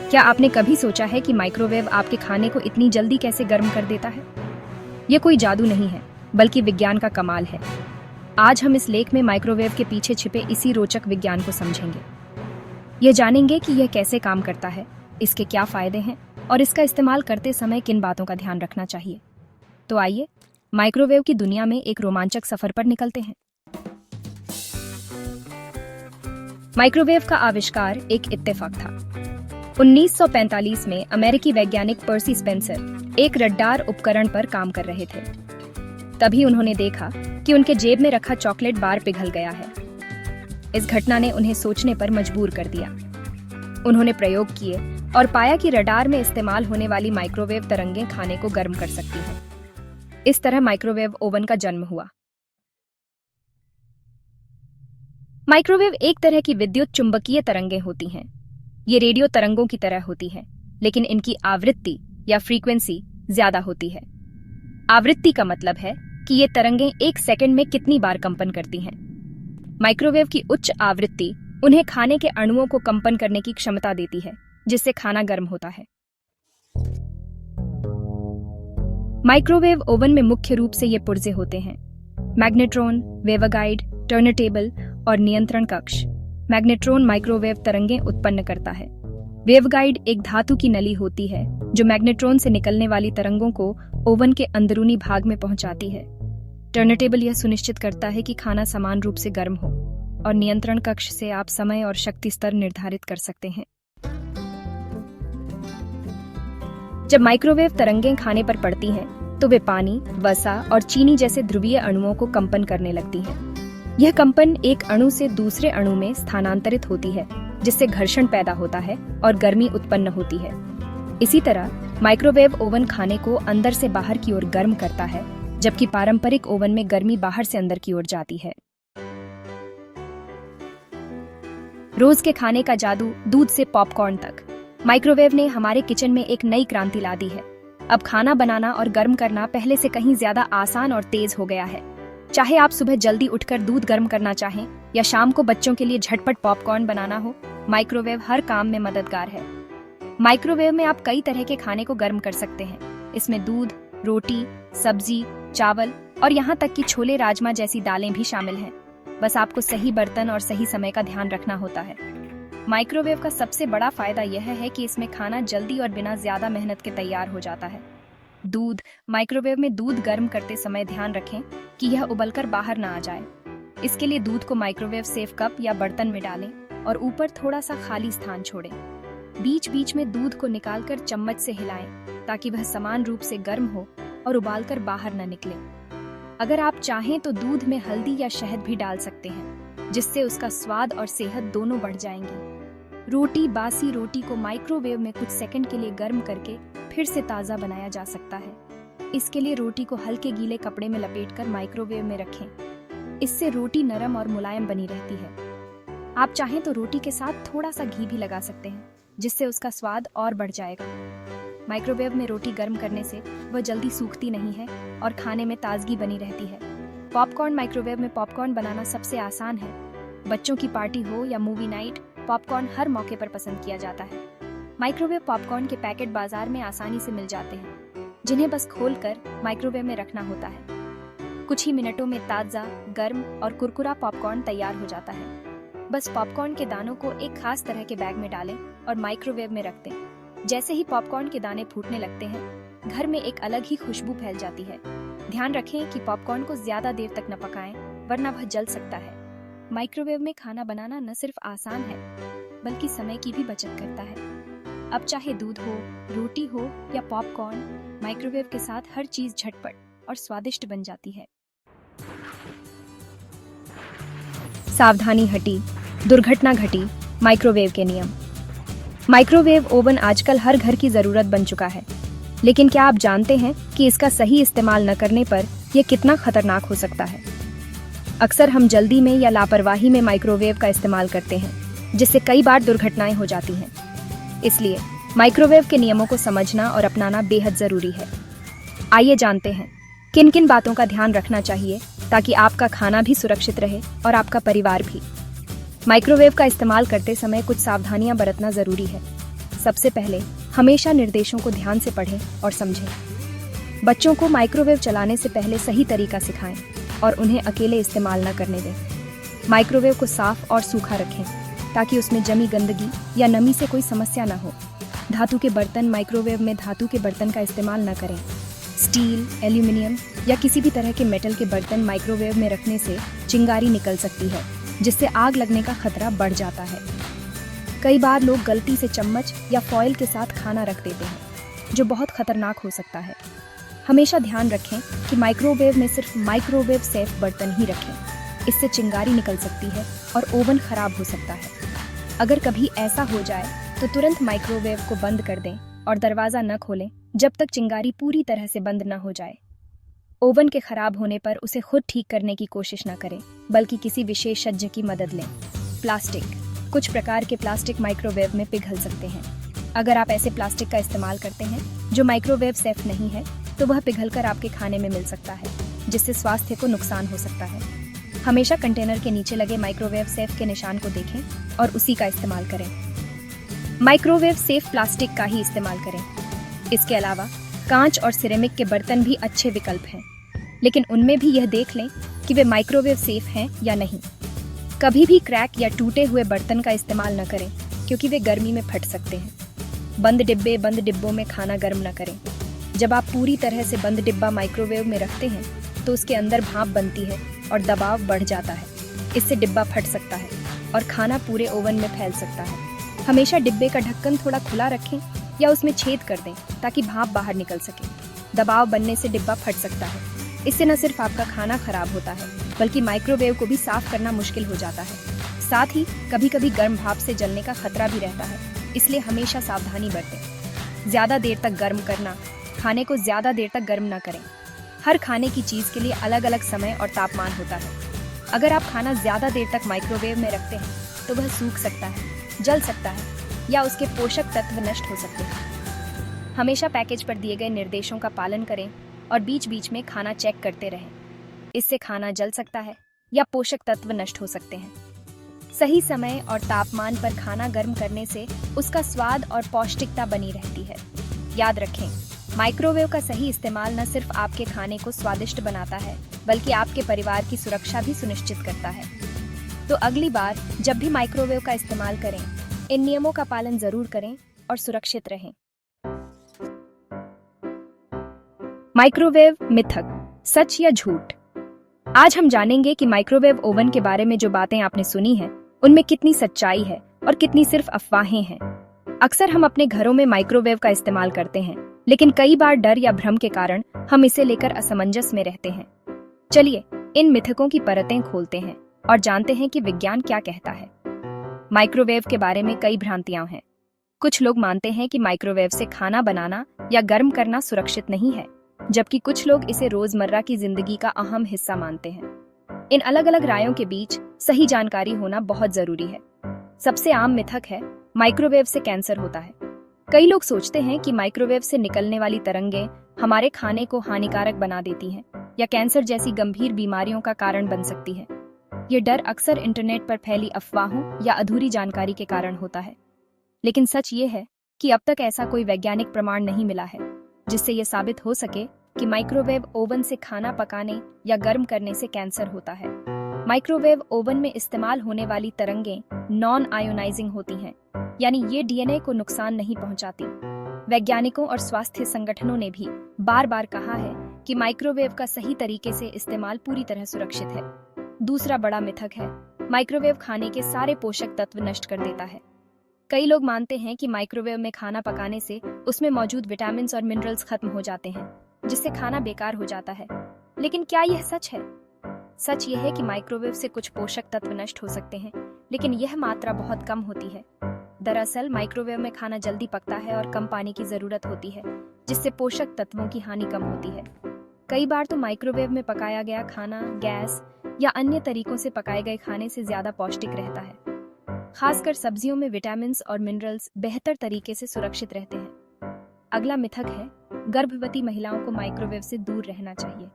क्या आपने कभी सोचा है कि माइक्रोवेव आपके खाने को इतनी जल्दी कैसे गर्म कर देता है? यह कोई जादू नहीं है, बल्कि विज्ञान का कमाल है। आज हम इस लेख में माइक्रोवेव के पीछे छिपे इसी रोचक विज्ञान को समझेंगे। यह जानेंगे कि यह कैसे काम करता है, इसके क्या फायदे हैं और इसका इस्तेमाल करते समय किन बातों का ध्यान रखना चाहिए। तो आइए माइक्रोवेव की दुनिया में एक रोमांचक सफर पर निकलते हैं। माइक्रोवेव का आविष्कार एक इत्तेफाक था। 1945 में अमेरिकी वैज्ञानिक पर्सी स्पेंसर एक रडार उपकरण पर काम कर रहे थे। तभी उन्होंने देखा कि उनके जेब में रखा चॉकलेट बार पिघल गया है। इस घटना ने उन्हें सोचने पर मजबूर कर दिया। उन्होंने प्रयोग किए और पाया कि रडार में इस्तेमाल होने वाली माइक्रोवेव तरंगें खाने को गर्म कर सकती हैं। इस तरह माइक्रोवेव ओवन का जन्म हुआ। माइक्रोवेव एक तरह की विद्युत चुंबकीय तरंगें होती हैं। ये रेडियो तरंगों की तरह होती हैं, लेकिन इनकी आवृत्ति या फ्रीक्वेंसी ज्यादा होती है। आवृत्ति का मतलब है कि ये तरंगें एक सेकंड में कितनी बार कंपन करती हैं। माइक्रोवेव की उच्च आवृत्ति उन्हें खाने के अणुओं को कंपन करने की क्षमता देती है, जिससे खाना गर्म होता है। माइक्रोवेव ओवन में मुख्य रूप से ये पुर्जे होते हैं: मैग्नेट्रॉन, वेवगाइड, टर्नटेबल और नियंत्रण कक्ष। मैग्नेट्रॉन माइक्रोवेव तरंगें उत्पन्न करता है। वेवगाइड एक धातु की नली होती है जो मैग्नेट्रॉन से निकलने वाली तरंगों को ओवन के अंदरूनी भाग में पहुंचाती है। टर्नटेबल यह सुनिश्चित करता है कि खाना समान रूप से गर्म हो, और नियंत्रण कक्ष से आप समय और शक्ति स्तर निर्धारित कर सकते हैं। जब माइक्रोवेव तरंगें खाने पर पड़ती हैं, तो वे पानी, वसा और चीनी जैसे ध्रुवीय अणुओं को कंपन करने लगती हैं। यह कंपन एक अणु से दूसरे अणु में स्थानांतरित होती है, जिससे घर्षण पैदा होता है और गर्मी उत्पन्न होती है। इसी तरह माइक्रोवेव ओवन खाने को अंदर से बाहर की ओर गर्म करता है, जबकि पारंपरिक ओवन में गर्मी बाहर से अंदर की ओर जाती है। रोज के खाने का जादू, दूध से पॉपकॉर्न तक, माइक्रोवेव ने हमारे किचन में एक नई क्रांति ला दी है। अब खाना बनाना और गर्म करना पहले से कहीं ज्यादा आसान और तेज हो गया है। चाहे आप सुबह जल्दी उठकर दूध गर्म करना चाहें या शाम को बच्चों के लिए झटपट पॉपकॉर्न बनाना हो, माइक्रोवेव हर काम में मददगार है। माइक्रोवेव में आप कई तरह के खाने को गर्म कर सकते हैं। इसमें दूध, रोटी, सब्जी, चावल और यहाँ तक कि छोले राजमा जैसी दालें भी शामिल हैं। बस आपको सही बर्तन और सही समय का ध्यान रखना होता है। माइक्रोवेव का सबसे बड़ा फायदा यह है कि इसमें खाना जल्दी और बिना ज्यादा मेहनत के तैयार हो जाता है। दूध, माइक्रोवेव में दूध गर्म करते समय ध्यान रखें कि यह उबलकर बाहर ना आ जाए। इसके लिए दूध को माइक्रोवेव सेफ कप या बर्तन में डालें और ऊपर थोड़ा सा खाली स्थान छोड़ें। बीच बीच में दूध को निकालकर चम्मच से हिलाएं ताकि वह समान रूप से गर्म हो और उबालकर बाहर न निकले। अगर आप चाहें तो दूध में हल्दी या शहद भी डाल सकते हैं, जिससे उसका स्वाद और सेहत दोनों बढ़ जाएंगी। रोटी, बासी रोटी को माइक्रोवेव में कुछ सेकंड के लिए गर्म करके फिर से ताज़ा बनाया जा सकता है। इसके लिए रोटी को हल्के गीले कपड़े में लपेटकर माइक्रोवेव में रखें। इससे रोटी नरम और मुलायम बनी रहती है। आप चाहें तो रोटी के साथ थोड़ा सा घी भी लगा सकते हैं, जिससे उसका स्वाद और बढ़ जाएगा। माइक्रोवेव में रोटी गर्म करने से वह जल्दी सूखती नहीं है और खाने में ताजगी बनी रहती है। पॉपकॉर्न, माइक्रोवेव में पॉपकॉर्न बनाना सबसे आसान है। बच्चों की पार्टी हो या मूवी नाइट, पॉपकॉर्न हर मौके पर पसंद किया जाता है। माइक्रोवेव पॉपकॉर्न के पैकेट बाजार में आसानी से मिल जाते हैं, जिन्हें बस खोलकर माइक्रोवेव में रखना होता है। कुछ ही मिनटों में ताज़ा, गर्म और कुरकुरा पॉपकॉर्न तैयार हो जाता है। बस पॉपकॉर्न के दानों को एक खास तरह के बैग में डालें और माइक्रोवेव में रख दें। जैसे ही पॉपकॉर्न के दाने फूटने लगते हैं, घर में एक अलग ही खुशबू फैल जाती है। ध्यान रखें कि पॉपकॉर्न को ज्यादा देर तक न पकाएं, वरना वह जल सकता है। माइक्रोवेव में खाना बनाना न सिर्फ आसान है, बल्कि समय की भी बचत करता है। अब चाहे दूध हो, रोटी हो या पॉपकॉर्न, माइक्रोवेव के साथ हर चीज झटपट और स्वादिष्ट बन जाती है। सावधानी हटी, दुर्घटना घटी, माइक्रोवेव के नियम। माइक्रोवेव ओवन आजकल हर घर की जरूरत बन चुका है, लेकिन क्या आप जानते हैं कि इसका सही इस्तेमाल न करने पर यह कितना खतरनाक हो सकता है? अक्सर हम जल्दी में या लापरवाही में माइक्रोवेव का इस्तेमाल करते हैं, जिससे कई बार दुर्घटनाएं हो जाती हैं। इसलिए माइक्रोवेव के नियमों को समझना और अपनाना बेहद जरूरी है। आइए जानते हैं किन किन बातों का ध्यान रखना चाहिए ताकि आपका खाना भी सुरक्षित रहे और आपका परिवार भी। माइक्रोवेव का इस्तेमाल करते समय कुछ सावधानियां बरतना जरूरी है। सबसे पहले हमेशा निर्देशों को ध्यान से पढ़ें और समझें। बच्चों को माइक्रोवेव चलाने से पहले सही तरीका सिखाएं और उन्हें अकेले इस्तेमाल न करने दें। माइक्रोवेव को साफ और सूखा रखें ताकि उसमें जमी गंदगी या नमी से कोई समस्या न हो। धातु के बर्तन माइक्रोवेव में धातु के बर्तन का इस्तेमाल न करें। स्टील, एल्यूमिनियम या किसी भी तरह के मेटल के बर्तन माइक्रोवेव में रखने से चिंगारी निकल सकती है, जिससे आग लगने का खतरा बढ़ जाता है। कई बार लोग गलती से चम्मच या फॉइल के साथ खाना रख देते हैं, जो बहुत खतरनाक हो सकता है। हमेशा ध्यान रखें कि माइक्रोवेव में सिर्फ माइक्रोवेव सेफ बर्तन ही रखें। इससे चिंगारी निकल सकती है और ओवन खराब हो सकता है। अगर कभी ऐसा हो जाए तो तुरंत माइक्रोवेव को बंद कर दें और दरवाज़ा न खोलें जब तक चिंगारी पूरी तरह से बंद न हो जाए। ओवन के खराब होने पर उसे खुद ठीक करने की कोशिश न करें, बल्कि किसी विशेषज्ञ की मदद लें। प्लास्टिक, कुछ प्रकार के प्लास्टिक माइक्रोवेव में पिघल सकते हैं। अगर आप ऐसे प्लास्टिक का इस्तेमाल करते हैं जो माइक्रोवेव सेफ नहीं है, तो वह पिघलकर आपके खाने में मिल सकता है, जिससे स्वास्थ्य को नुकसान हो सकता है। हमेशा कंटेनर के नीचे लगे माइक्रोवेव सेफ के निशान को देखें और उसी का इस्तेमाल करें। माइक्रोवेव सेफ प्लास्टिक का ही इस्तेमाल करें। इसके अलावा कांच और सिरेमिक के बर्तन भी अच्छे विकल्प हैं, लेकिन उनमें भी यह देख लें कि वे माइक्रोवेव सेफ हैं या नहीं। कभी भी क्रैक या टूटे हुए बर्तन का इस्तेमाल न करें, क्योंकि वे गर्मी में फट सकते हैं। बंद डिब्बों में खाना गर्म न करें। जब आप पूरी तरह से बंद डिब्बा माइक्रोवेव में रखते हैं तो उसके अंदर भाप बनती है और दबाव बढ़ जाता है। इससे डिब्बा फट सकता है और खाना पूरे ओवन में फैल सकता है। हमेशा डिब्बे का ढक्कन थोड़ा खुला रखें या उसमें छेद कर दें ताकि भाप बाहर निकल सके। दबाव बनने से डिब्बा फट सकता है। इससे न सिर्फ आपका खाना खराब होता है, बल्कि माइक्रोवेव को भी साफ करना मुश्किल हो जाता है। साथ ही कभी कभी गर्म भाप से जलने का खतरा भी रहता है, इसलिए हमेशा सावधानी बरतें। ज्यादा देर तक गर्म करना, खाने को ज्यादा देर तक गर्म न करें। हर खाने की चीज के लिए अलग अलग समय और तापमान होता है। अगर आप खाना ज्यादा देर तक माइक्रोवेव में रखते हैं तो वह सूख सकता है, जल सकता है या उसके पोषक तत्व नष्ट हो सकते हैं। हमेशा पैकेज पर दिए गए निर्देशों का पालन करें और बीच बीच में खाना चेक करते रहें। इससे खाना जल सकता है या पोषक तत्व नष्ट हो सकते हैं। सही समय और तापमान पर खाना गर्म करने से उसका स्वाद और पौष्टिकता बनी रहती है। याद रखें, माइक्रोवेव का सही इस्तेमाल न सिर्फ आपके खाने को स्वादिष्ट बनाता है, बल्कि आपके परिवार की सुरक्षा भी सुनिश्चित करता है। तो अगली बार जब भी माइक्रोवेव का इस्तेमाल करें, इन नियमों का पालन जरूर करें और सुरक्षित रहें। माइक्रोवेव मिथक, सच या झूठ। आज हम जानेंगे कि माइक्रोवेव ओवन के बारे में जो बातें आपने सुनी हैं, उनमें कितनी सच्चाई है और कितनी सिर्फ अफवाहें हैं। अक्सर हम अपने घरों में माइक्रोवेव का इस्तेमाल करते हैं, लेकिन कई बार डर या भ्रम के कारण हम इसे लेकर असमंजस में रहते हैं। चलिए इन मिथकों की परतें खोलते हैं और जानते हैं कि विज्ञान क्या कहता है। माइक्रोवेव के बारे में कई भ्रांतियां हैं। कुछ लोग मानते हैं कि माइक्रोवेव से खाना बनाना या गर्म करना सुरक्षित नहीं है, जबकि कुछ लोग इसे रोजमर्रा की जिंदगी का अहम हिस्सा मानते हैं। इन अलग अलग रायों के बीच सही जानकारी होना बहुत जरूरी है। सबसे आम मिथक है, माइक्रोवेव से कैंसर होता है। कई लोग सोचते हैं कि माइक्रोवेव से निकलने वाली तरंगें हमारे खाने को हानिकारक बना देती हैं या कैंसर जैसी गंभीर बीमारियों का कारण बन सकती है। ये डर अक्सर इंटरनेट पर फैली अफवाहों या अधूरी जानकारी के कारण होता है। लेकिन सच ये है कि अब तक ऐसा कोई वैज्ञानिक प्रमाण नहीं मिला है जिससे ये साबित हो सके कि माइक्रोवेव ओवन से खाना पकाने या गर्म करने से कैंसर होता है। माइक्रोवेव ओवन में इस्तेमाल होने वाली तरंगें नॉन आयोनाइजिंग होती हैं, यानी ये डीएनए को नुकसान नहीं पहुंचाती। वैज्ञानिकों और स्वास्थ्य संगठनों ने भी बार बार कहा है कि माइक्रोवेव का सही तरीके से इस्तेमाल पूरी तरह सुरक्षित है। दूसरा बड़ा मिथक है, माइक्रोवेव खाने के सारे पोषक तत्व नष्ट कर देता है। कई लोग मानते हैं कि माइक्रोवेव में खाना पकाने से उसमें मौजूद विटामिन और मिनरल्स खत्म हो जाते हैं, जिससे खाना बेकार हो जाता है। लेकिन क्या यह सच है? सच यह है कि माइक्रोवेव से कुछ पोषक तत्व नष्ट हो सकते हैं, लेकिन यह मात्रा बहुत कम होती है। दरअसल माइक्रोवेव में खाना जल्दी पकता है और कम पानी की जरूरत होती है, जिससे पोषक तत्वों की हानि कम होती है। कई बार तो माइक्रोवेव में पकाया गया खाना गैस या अन्य तरीकों से पकाए गए खाने से ज्यादा पौष्टिक रहता है। खासकर सब्जियों में विटामिन और मिनरल्स बेहतर तरीके से सुरक्षित रहते हैं। अगला मिथक है, गर्भवती महिलाओं को माइक्रोवेव से दूर रहना चाहिए।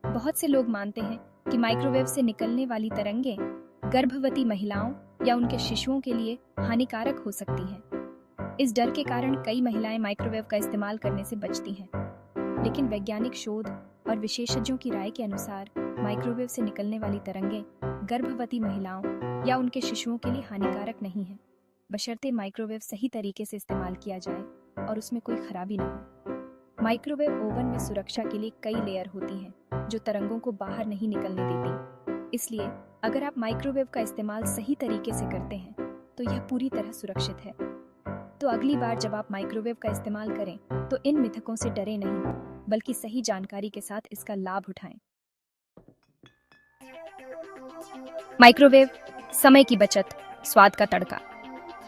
बहुत से लोग मानते हैं कि माइक्रोवेव से निकलने वाली तरंगें गर्भवती महिलाओं या उनके शिशुओं के लिए हानिकारक हो सकती हैं। इस डर के कारण कई महिलाएं माइक्रोवेव का इस्तेमाल करने से बचती हैं। लेकिन वैज्ञानिक शोध और विशेषज्ञों की राय के अनुसार माइक्रोवेव से निकलने वाली तरंगें गर्भवती महिलाओं या उनके शिशुओं के लिए हानिकारक नहीं है, बशर्ते माइक्रोवेव सही तरीके से इस्तेमाल किया जाए और उसमें कोई खराबी न हो। माइक्रोवेव ओवन में सुरक्षा के लिए कई लेयर होती हैं जो तरंगों को बाहर नहीं निकलने देती। इसलिए अगर आप माइक्रोवेव का इस्तेमाल सही तरीके से करते हैं तो यह पूरी तरह सुरक्षित है। तो अगली बार जब आप माइक्रोवेव का इस्तेमाल करें तो इन मिथकों से डरे नहीं, बल्कि सही जानकारी के साथ इसका लाभ उठाएं। माइक्रोवेव, समय की बचत, स्वाद का तड़का।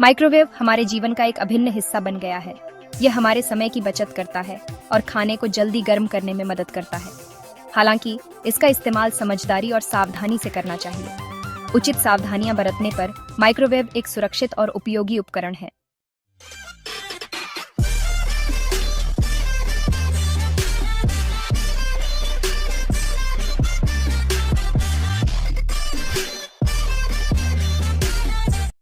माइक्रोवेव हमारे जीवन का एक अभिन्न हिस्सा बन गया है। यह हमारे समय की बचत करता है और खाने को जल्दी गर्म करने में मदद करता है। हालांकि इसका इस्तेमाल समझदारी और सावधानी से करना चाहिए। उचित सावधानियां बरतने पर माइक्रोवेव एक सुरक्षित और उपयोगी उपकरण है।